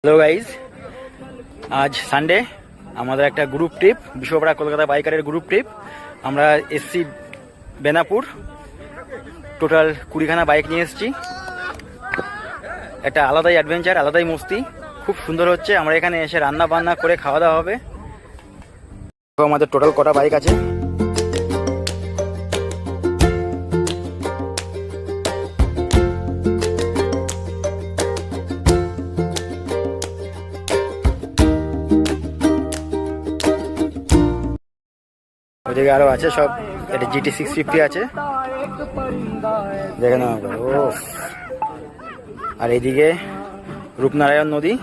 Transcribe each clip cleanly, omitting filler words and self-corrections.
Hello guys, আজ Sunday আমাদের একটা গ্রুপ ট্রিপ, বিশ্বপাড়া কলকাতা বাইকারের গ্রুপ ট্রিপ। আমরা এসছি বেনাপুর, টোটাল 20খানা বাইক নিয়ে এসেছি। একটা আলাদাই অ্যাডভেঞ্চার, আলাদাই মস্তি, খুব সুন্দর হচ্ছে। আমরা এখানে এসে রান্না বান্না করে খাওয়া দাওয়া হবে। আমাদের টোটাল কটা বাইক আছে? ওদিকে আরো আছে সব, এটা GT 650 আছে, দেখে নাও। ও, আর এইদিকে রূপনারায়ণ নদী,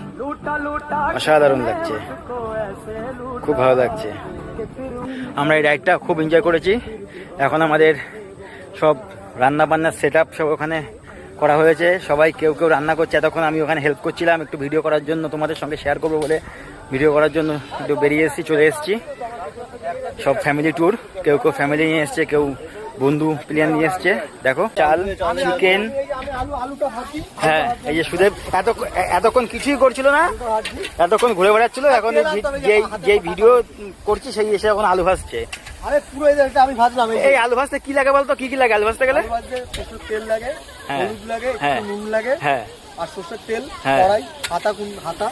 অসাধারণ লাগছে, খুব ভালো লাগছে। আমরা এই রাইডটা খুব এনজয় করেছি। এখন আমাদের সব রান্না বান্নার সেট আপ সব ওখানে করা হয়েছে। সবাই কেউ কেউ রান্না করছে। এতক্ষণ আমি ওখানে হেল্প করছিলাম একটু ভিডিও করার জন্য, তোমাদের সঙ্গে শেয়ার করবো বলে ভিডিও করার জন্য একটু বেরিয়ে এসেছি, চলে এসেছি। সব ফ্যামিলি ট্যুর, কেউ কেউ ফ্যামিলি নিয়ে এসছে, কেউ বন্ধু প্লেয়ার নিয়ে এসছে। দেখো, চাল, চিকেন। হ্যাঁ, এই যে সুদেব এতক্ষণ কিছুই করছিল না, এতক্ষণ ঘুরে বেড়াচ্ছিল। এখন যে ভিডিও করছি সেই এসে এখন আলু ভাজছে। আমি ভাজলাম। এই আলু ভাজতে কি লাগে বলতো? কি কি লাগে আলু ভাজতে গেলে? তেল লাগে, হলুদ লাগে, নুন লাগে, হ্যাঁ, আর সর্ষের তেল, হ্যাঁ, কড়াই, হাতা।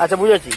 আচ্ছা বুঝেছি।